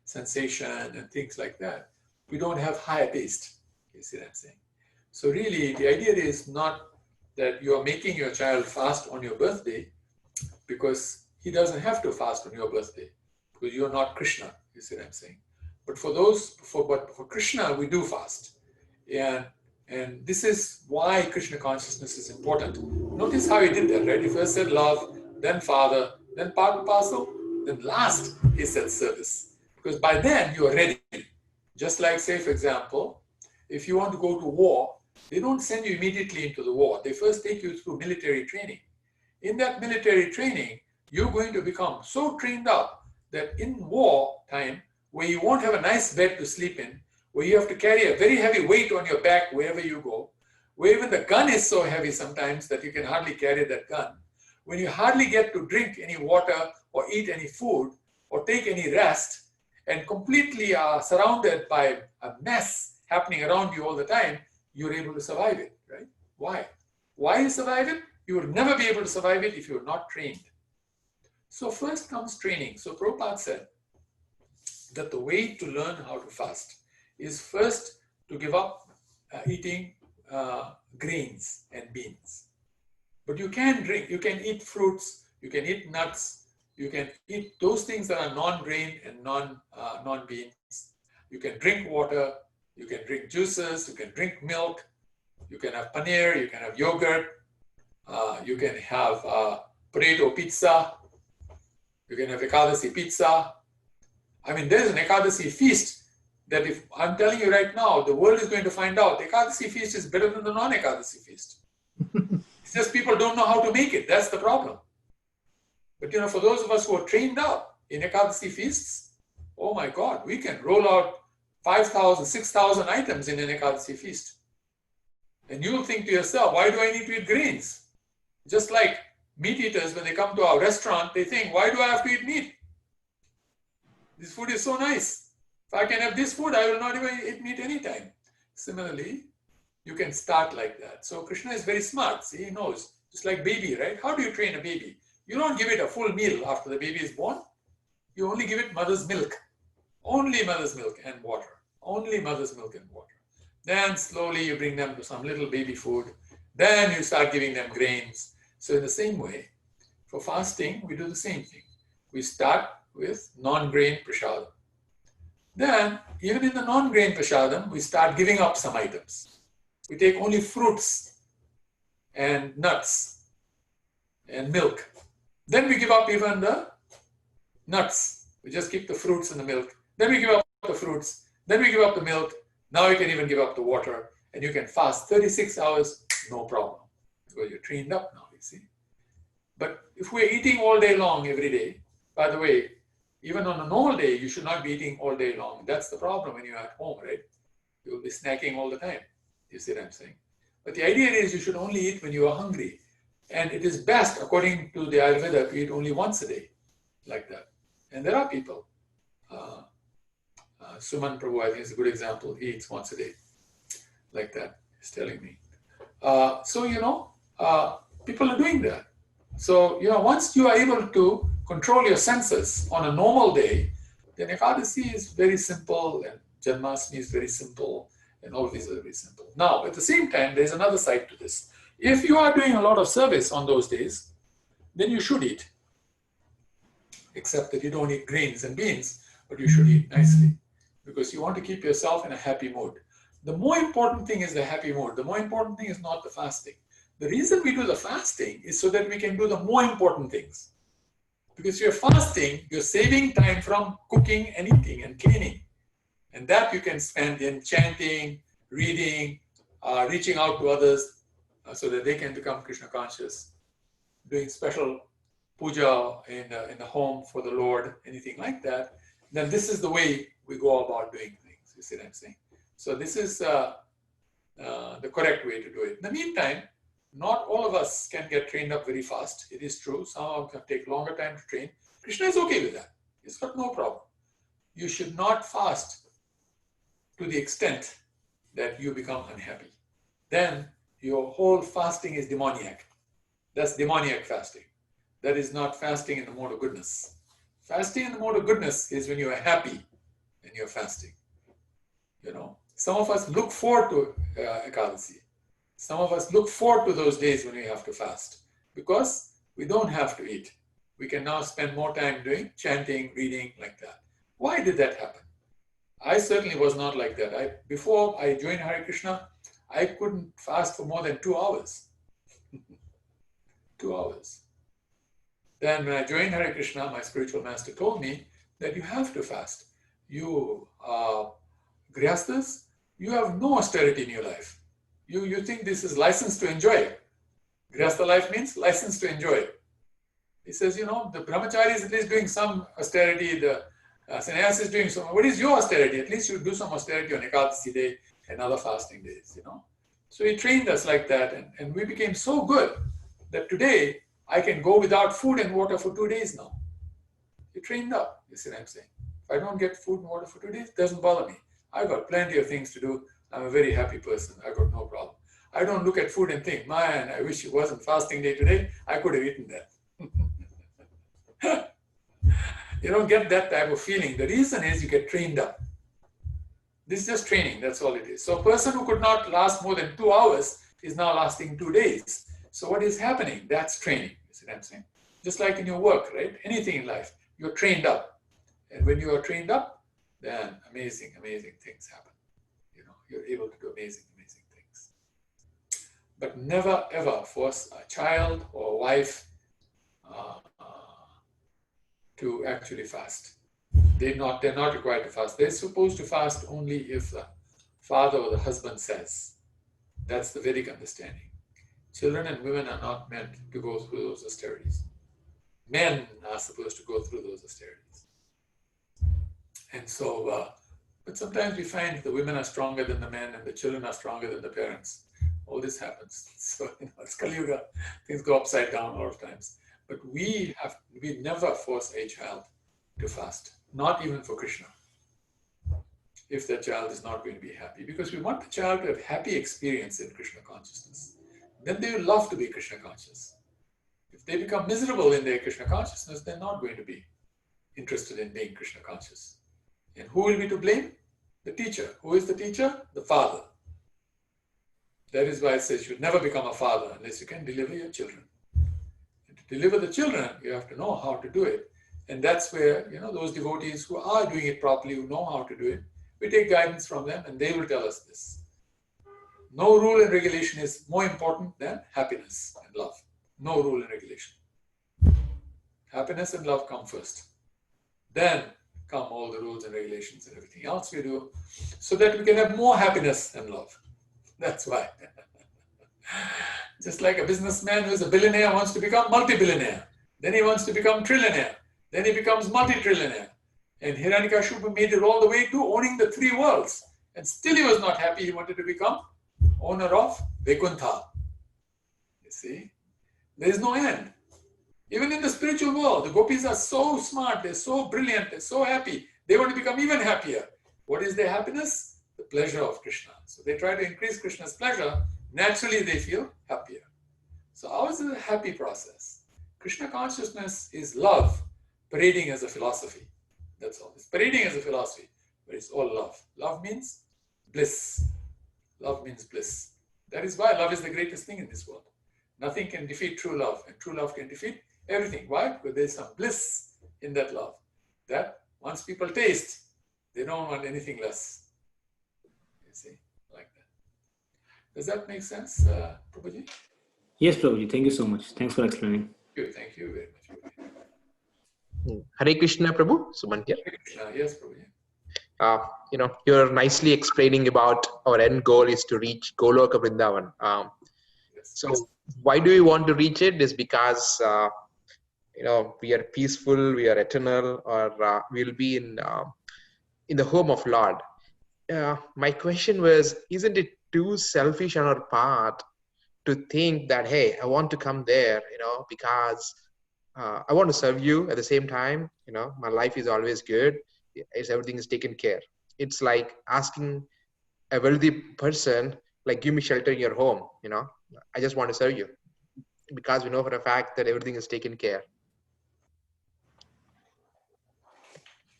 sensation and things like that. We don't have higher taste. You see what I'm saying? So really, the idea is not that you are making your child fast on your birthday, because he doesn't have to fast on your birthday, because you're not Krishna. You see what I'm saying? But for Krishna, we do fast. And this is why Krishna consciousness is important. Notice how he did that, right? He first said love, then father, then part and parcel, then last he said service. Because by then you are ready. Just like, say, for example, if you want to go to war, they don't send you immediately into the war. They first take you through military training. In that military training, you're going to become so trained up that in war time, where you won't have a nice bed to sleep in, where you have to carry a very heavy weight on your back wherever you go, where even the gun is so heavy sometimes that you can hardly carry that gun, when you hardly get to drink any water or eat any food or take any rest, and completely are surrounded by a mess happening around you all the time, you're able to survive it, right? Why? Why you survive it? You will never be able to survive it if you're not trained. So first comes training. So Prabhupada said that the way to learn how to fast is first to give up eating grains and beans. But you can drink, you can eat fruits, you can eat nuts, you can eat those things that are non-grain and non-beans. You can drink water, you can drink juices, you can drink milk, you can have paneer, you can have yogurt, you can have potato pizza, you can have Ekadasi pizza. I mean, there's an Ekadasi feast that, if I'm telling you right now, the world is going to find out the Ekadasi feast is better than the non-Ekadasi feast. It's just people don't know how to make it. That's the problem. But for those of us who are trained up in Ekadasi feasts, oh my God, we can roll out 5,000, 6,000 items in an Ekadasi feast. And you'll think to yourself, why do I need to eat grains? Just like meat eaters, when they come to our restaurant, they think, why do I have to eat meat? This food is so nice. If I can have this food, I will not even eat meat anytime. Similarly, you can start like that. So Krishna is very smart. See, he knows. Just like baby, right? How do you train a baby? You don't give it a full meal after the baby is born. You only give it mother's milk. Only mother's milk and water. Only mother's milk and water. Then slowly you bring them to some little baby food. Then you start giving them grains. So in the same way, for fasting, we do the same thing. We start with non-grain prasadam. Then, even in the non-grain prasadam, we start giving up some items. We take only fruits and nuts and milk. Then we give up even the nuts. We just keep the fruits and the milk. Then we give up the fruits. Then we give up the milk. Now you can even give up the water. And you can fast 36 hours, no problem. Because you're trained up now, you see. But if we're eating all day long every day, by the way, even on a normal day, you should not be eating all day long. That's the problem when you're at home, right? You'll be snacking all the time. You see what I'm saying? But the idea is you should only eat when you are hungry. And it is best, according to the Ayurveda, to eat only once a day, like that. And there are people. Suman Prabhu, I think, is a good example. He eats once a day, like that. He's telling me. People are doing that. So, once you are able to control your senses on a normal day, then Ekadasi is very simple, and Janmastami is very simple, and all of these are very simple. Now, at the same time, there's another side to this. If you are doing a lot of service on those days, then you should eat. Except that you don't eat grains and beans, but you should eat nicely, because you want to keep yourself in a happy mood. The more important thing is the happy mood. The more important thing is not the fasting. The reason we do the fasting is so that we can do the more important things. Because you're fasting, you're saving time from cooking and eating and cleaning. And that you can spend in chanting, reading, reaching out to others so that they can become Krishna conscious, doing special puja in the home for the Lord, anything like that. Then this is the way we go about doing things. You see what I'm saying? So this is the correct way to do it. In the meantime, not all of us can get trained up very fast. It is true. Some of them take longer time to train. Krishna is okay with that. He's got no problem. You should not fast to the extent that you become unhappy. Then your whole fasting is demoniac. That's demoniac fasting. That is not fasting in the mode of goodness. Fasting in the mode of goodness is when you are happy and you're fasting. You know, some of us look forward to Ekadasi. Some of us look forward to those days when we have to fast because we don't have to eat. We can now spend more time doing chanting, reading, like that. Why did that happen? I certainly was not like that. Before I joined Hare Krishna, I couldn't fast for more than 2 hours. 2 hours. Then when I joined Hare Krishna, my spiritual master told me that you have to fast. You Grihasthas, you have no austerity in your life. You think this is license to enjoy. Grihastha life means license to enjoy. He says, you know, the brahmachari is at least doing some austerity, the sannyas is doing some. What is your austerity? At least you do some austerity on Ekadasi day and other fasting days, you know. So he trained us like that, and we became so good that today I can go without food and water for 2 days now. He trained up, you see what I'm saying? If I don't get food and water for 2 days, it doesn't bother me. I've got plenty of things to do. I'm a very happy person. I've got no problem. I don't look at food and think, man, I wish it wasn't fasting day today. I could have eaten that. You don't get that type of feeling. The reason is you get trained up. This is just training, that's all it is. So a person who could not last more than 2 hours is now lasting 2 days. So what is happening? That's training, you see what I'm saying? Just like in your work, right? Anything in life, you're trained up. And when you are trained up, then amazing, amazing things happen. You know, you're able to do amazing, amazing things. But never ever force a child or a wife to actually fast. They're not required to fast. They're supposed to fast only if the father or the husband says. That's the Vedic understanding. Children and women are not meant to go through those austerities. Men are supposed to go through those austerities. And so, but sometimes we find the women are stronger than the men and the children are stronger than the parents. All this happens. So, you know, it's Kali Yuga. Things go upside down a lot of times. But we never force a child to fast, not even for Krishna, if that child is not going to be happy. Because we want the child to have happy experience in Krishna consciousness. Then they will love to be Krishna conscious. If they become miserable in their Krishna consciousness, they're not going to be interested in being Krishna conscious. And who will be to blame? The teacher. Who is the teacher? The father. That is why it says you should never become a father unless you can deliver your children. And to deliver the children, you have to know how to do it. And that's where, you know, those devotees who are doing it properly, who know how to do it, we take guidance from them and they will tell us this. No rule and regulation is more important than happiness and love. No rule and regulation. Happiness and love come first. Then come all the rules and regulations and everything else we do, so that we can have more happiness and love. That's why. Just like a businessman who is a billionaire wants to become multi-billionaire. Then he wants to become trillionaire. Then he becomes multi-trillionaire. And Hiranyakashipu made it all the way to owning the 3 worlds. And still he was not happy. He wanted to become owner of Vaikuntha. You see? There is no end. Even in the spiritual world, the gopis are so smart, they're so brilliant, they're so happy. They want to become even happier. What is their happiness? The pleasure of Krishna. So they try to increase Krishna's pleasure. Naturally, they feel happier. So ours is a happy process. Krishna consciousness is love parading as a philosophy. That's all. It's parading as a philosophy, but it's all love. Love means bliss. Love means bliss. That is why love is the greatest thing in this world. Nothing can defeat true love, and true love can defeat everything. Why? Because there's some bliss in that love. That once people taste, they don't want anything less. You see, like that. Does that make sense, Prabhuji? Yes, Prabhuji. Thank you so much. Thanks for explaining. Thank you very much, Prabhuji. Hare Krishna, Prabhu. Suman here. Hare Krishna. Yes, Prabhuji. You're nicely explaining about our end goal is to reach Goloka Vrindavan. Yes. So why do we want to reach it? Is because we are peaceful, we are eternal, or we'll be in the home of Lord. My question was, isn't it too selfish on our part to think that, hey, I want to come there, because I want to serve you. At the same time, my life is always good. Everything is taken care. It's like asking a wealthy person, like, give me shelter in your home. I just want to serve you because we know for a fact that everything is taken care.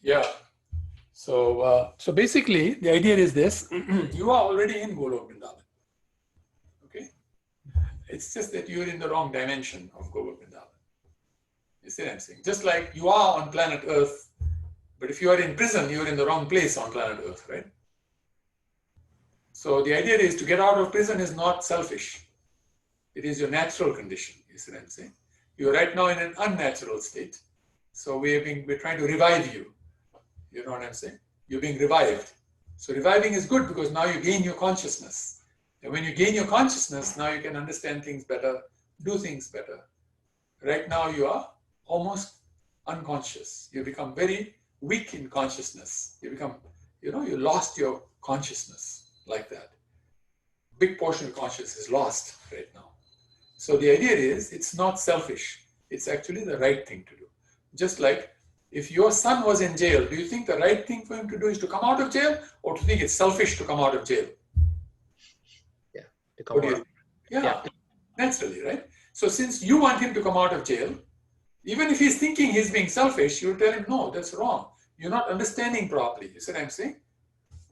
Yeah. So basically, the idea is this: you are already in Golok Vrindavan. Okay, it's just that you're in the wrong dimension of Golok Vrindavan. You see what I'm saying? Just like you are on planet Earth, but if you are in prison, you're in the wrong place on planet Earth, right? So the idea is to get out of prison is not selfish. It is your natural condition. You see what I'm saying? You're right now in an unnatural state. So we're trying to revive you. You know what I'm saying? You're being revived. So reviving is good because now you gain your consciousness. And when you gain your consciousness, now you can understand things better, do things better. Right now you are almost unconscious. You become very weak in consciousness. You become, you lost your consciousness like that. Big portion of consciousness is lost right now. So the idea is it's not selfish. It's actually the right thing to do. Just like if your son was in jail, do you think the right thing for him to do is to come out of jail, or to think it's selfish to come out of jail? Yeah, to come out. Yeah, naturally, right? So since you want him to come out of jail, even if he's thinking he's being selfish, you tell him, no, that's wrong. You're not understanding properly. You see what I'm saying?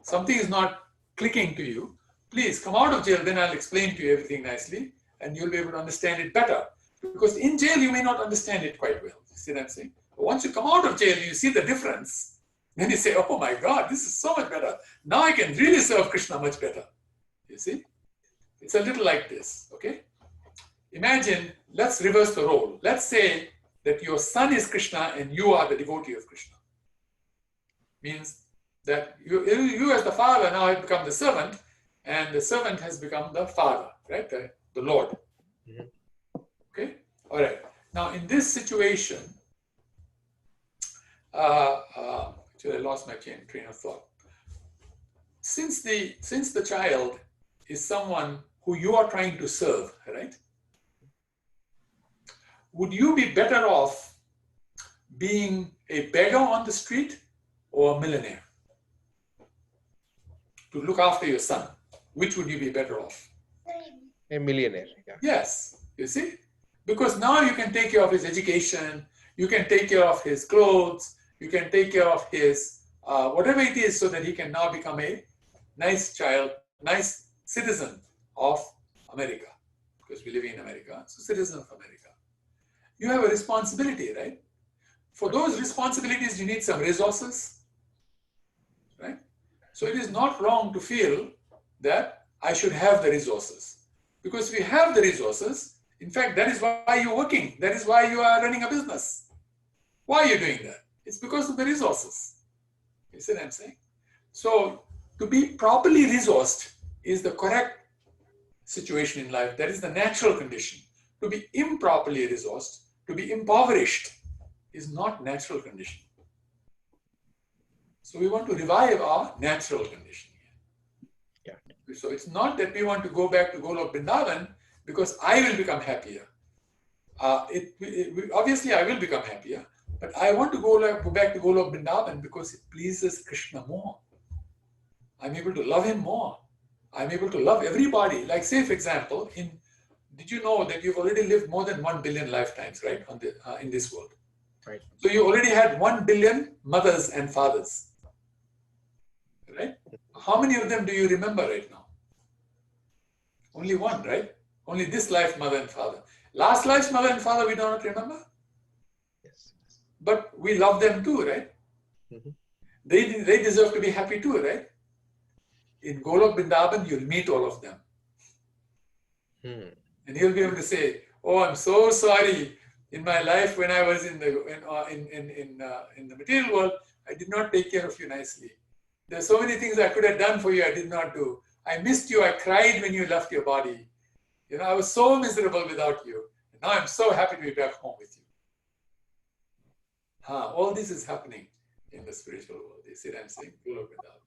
Something is not clicking to you. Please come out of jail, then I'll explain to you everything nicely, and you'll be able to understand it better. Because in jail, you may not understand it quite well. You see what I'm saying? But once you come out of jail, you see the difference. Then you say, oh my God, this is so much better. Now I can really serve Krishna much better. You see? It's a little like this, okay? Imagine, let's reverse the role. Let's say that your son is Krishna and you are the devotee of Krishna. Means that you as the father now have become the servant, and the servant has become the father, right? The Lord. Okay? All right. Now, in this situation, actually I lost my train of thought. Since the child is someone who you are trying to serve, right? Would you be better off being a beggar on the street or a millionaire to look after your son? Which would you be better off? A millionaire. Yeah. Yes, you see? Because now you can take care of his education, you can take care of his clothes, you can take care of his whatever it is, so that he can now become a nice child, nice citizen of America. Because we live in America, so citizen of America. You have a responsibility, right? For those responsibilities, you need some resources, right? So it is not wrong to feel that I should have the resources. Because if you have the resources, in fact, that is why you're working. That is why you are running a business. Why are you doing that? It's because of the resources. You see what I'm saying? So to be properly resourced is the correct situation in life. That is the natural condition. To be improperly resourced, to be impoverished, is not natural condition. So we want to revive our natural condition. Yeah. So it's not that we want to go back to Golok Vrindavan because I will become happier. Obviously, I will become happier, but I want to go back to Golok Vrindavan because it pleases Krishna more. I'm able to love him more. I'm able to love everybody. Like, say, for example, did you know that you've already lived more than 1 billion lifetimes, right, in this world? Right. So you already had 1 billion mothers and fathers, right? How many of them do you remember right now? Only one, right? Only this life, mother and father. Last life's mother and father, we do not remember. Yes. But we love them too, right? Mm-hmm. They deserve to be happy too, right? In Golok Vrindavan, you'll meet all of them. And he'll be able to say, oh, I'm so sorry. In my life, when I was in the material world, I did not take care of you nicely. There are so many things I could have done for you, I did not do. I missed you. I cried when you left your body. I was so miserable without you. And now I'm so happy to be back home with you. All this is happening in the spiritual world. You see what I'm saying? Golok Vrindavan.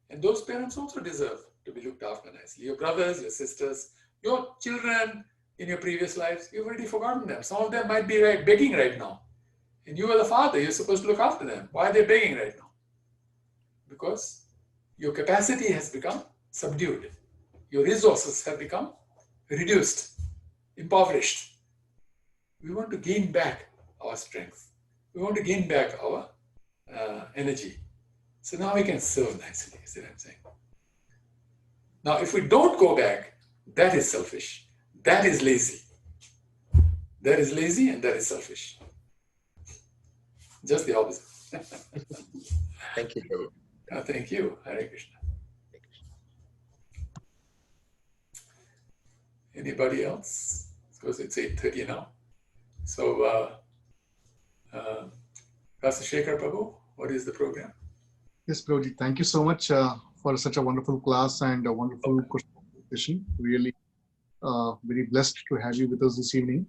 And those parents also deserve to be looked after nicely. Your brothers, your sisters, Your children in your previous lives, you've already forgotten them. Some of them might be begging right now. And you are the father, you're supposed to look after them. Why are they begging right now? Because your capacity has become subdued. Your resources have become reduced, impoverished. We want to gain back our strength. We want to gain back our energy. So now we can serve nicely, is what I'm saying. Now, if we don't go back, that is selfish. That is lazy. That is lazy and that is selfish. Just the opposite. Thank you, Prabhu. Thank you. Hare Krishna. Anybody else? Because it's 8:30 now. So, Pastor Shekhar Prabhu, what is the program? Yes, Prabhuji, thank you so much for such a wonderful class and a wonderful session. Really very blessed to have you with us this evening.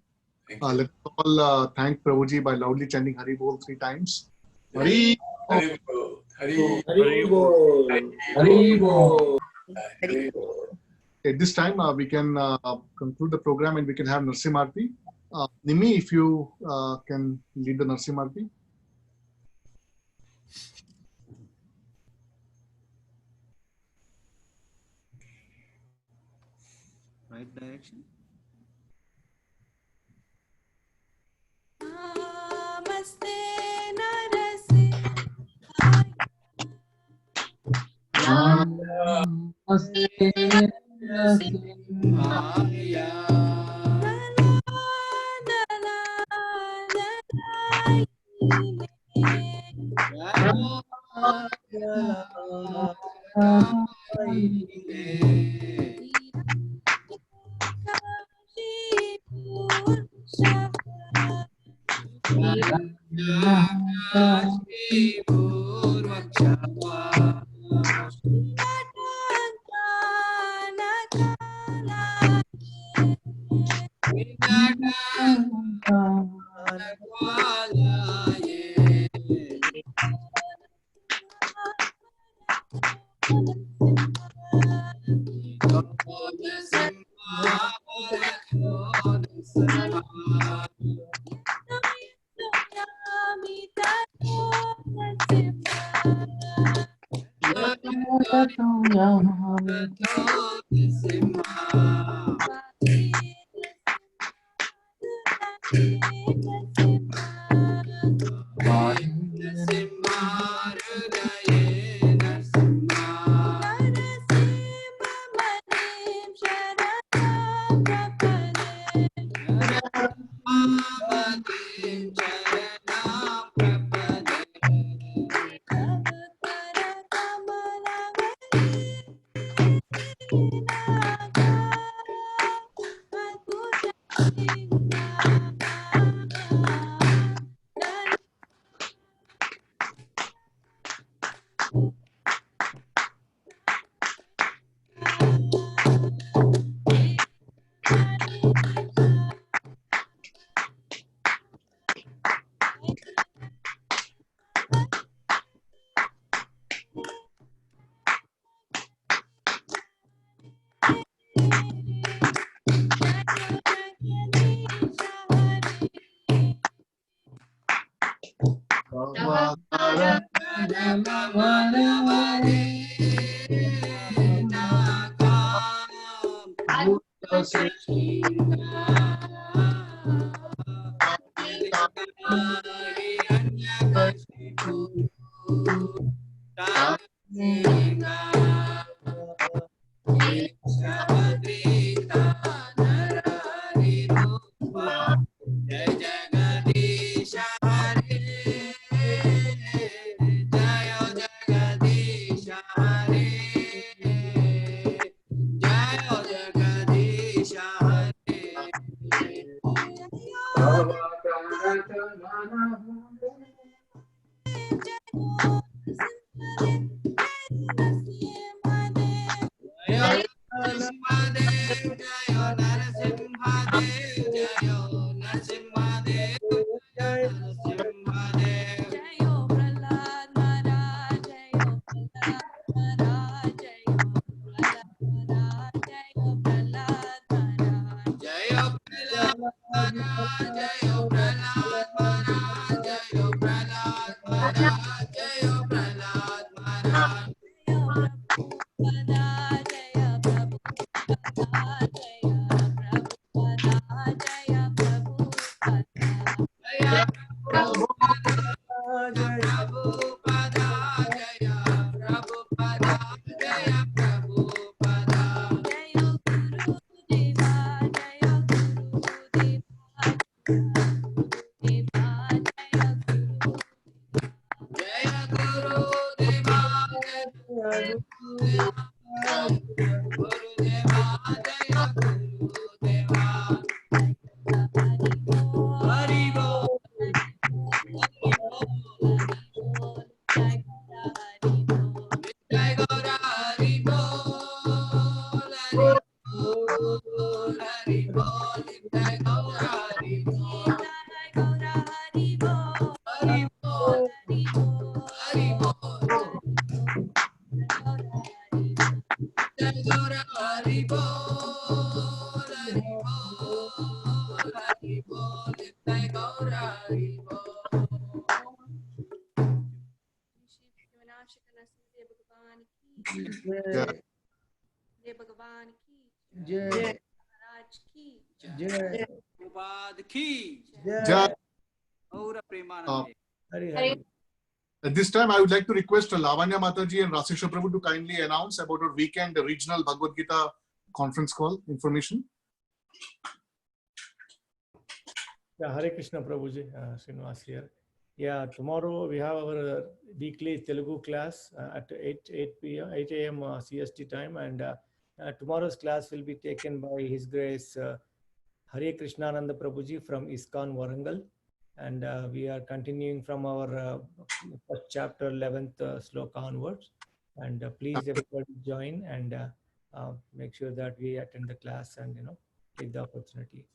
Let's all thank Prabhuji by loudly chanting Hari Bol 3 times. Hari Hari Bol. Hari Bol. Hari Bol. Hari Bol. At this time, we can conclude the program and we can have Narsimarti. Nimi, if you can lead the Narsimarti. Right direction. Namaste Narasi. जय भगवान की जय महाराज की जय प्रभुपाद की Jai. और Premanand Hari Hari At this time, I would like to request Lavanya Mataji and Rasesha Prabhu to kindly announce about our weekend regional Bhagavad Gita conference call information. Yeah, Hare Krishna Prabhuji, Srinivas here. Yeah, tomorrow we have our weekly Telugu class at 8 p.m. 8 a.m. CST time, and tomorrow's class will be taken by His Grace Hare Krishnananda Prabhuji from ISKCON Warangal, and we are continuing from our first chapter 11th sloka onwards. And please everybody join and make sure that we attend the class and take the opportunity.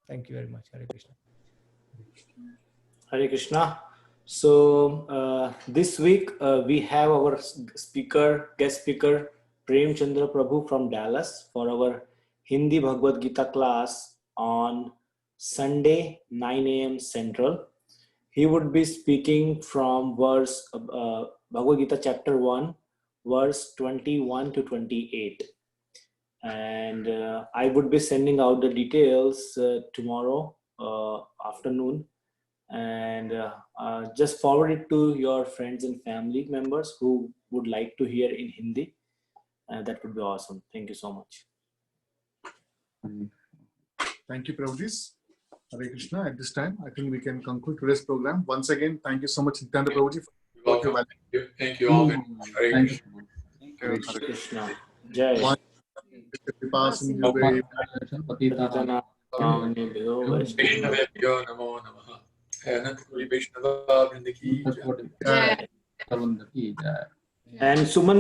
Thank you very much. Hare Krishna. Hare Krishna. So this week we have our guest speaker, Prem Chandra Prabhu from Dallas for our Hindi Bhagavad Gita class on Sunday, 9 a.m. Central. He would be speaking from Bhagavad Gita chapter 1, verse 21 to 28. And I would be sending out the details tomorrow afternoon, and just forward it to your friends and family members who would like to hear in Hindi. That would be awesome. Thank you so much. Thank you, Prabhuji. Hare Krishna. At this time, I think we can conclude today's program. Once again, thank you so much, Nityananda Prabhuji. Welcome. Thank you all very much. Hare Thank Krishna. you. Hare Krishna. Jai. वैष्णवेभ्यो नमो नमः। अनंत कोटि वैष्णववृंद की जय। And Suman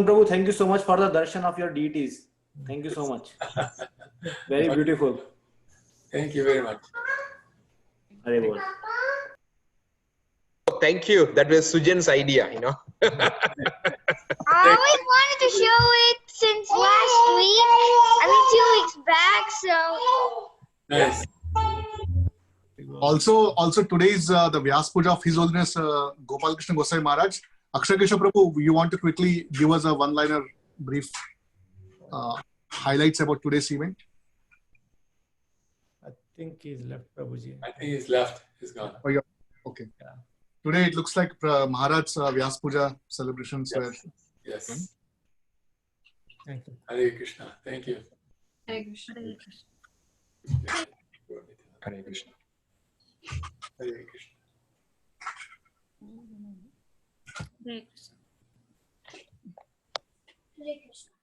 Prabhu, thank you so much for the darshan of your deities. Thank you so much. Very beautiful. Thank you very much. Hare Bol. Thank you. That was Sujan's idea, I always wanted to show it since last week. 2 weeks back. So. Nice. Also today is the Vyas Puja of His Holiness Gopal Krishna Gosai Maharaj. Akshay Keshav Prabhu, you want to quickly give us a one-liner brief highlights about today's event? I think he's left, Prabhuji. I think he's left. He's gone. Oh, yeah. Okay. Yeah. Today it looks like Maharaj's Vyas Puja celebrations were. Yes. Thank you. Hare Krishna. Thank you. Hare Krishna. Hare Krishna. Hare Krishna. Hare Krishna. Hare Krishna.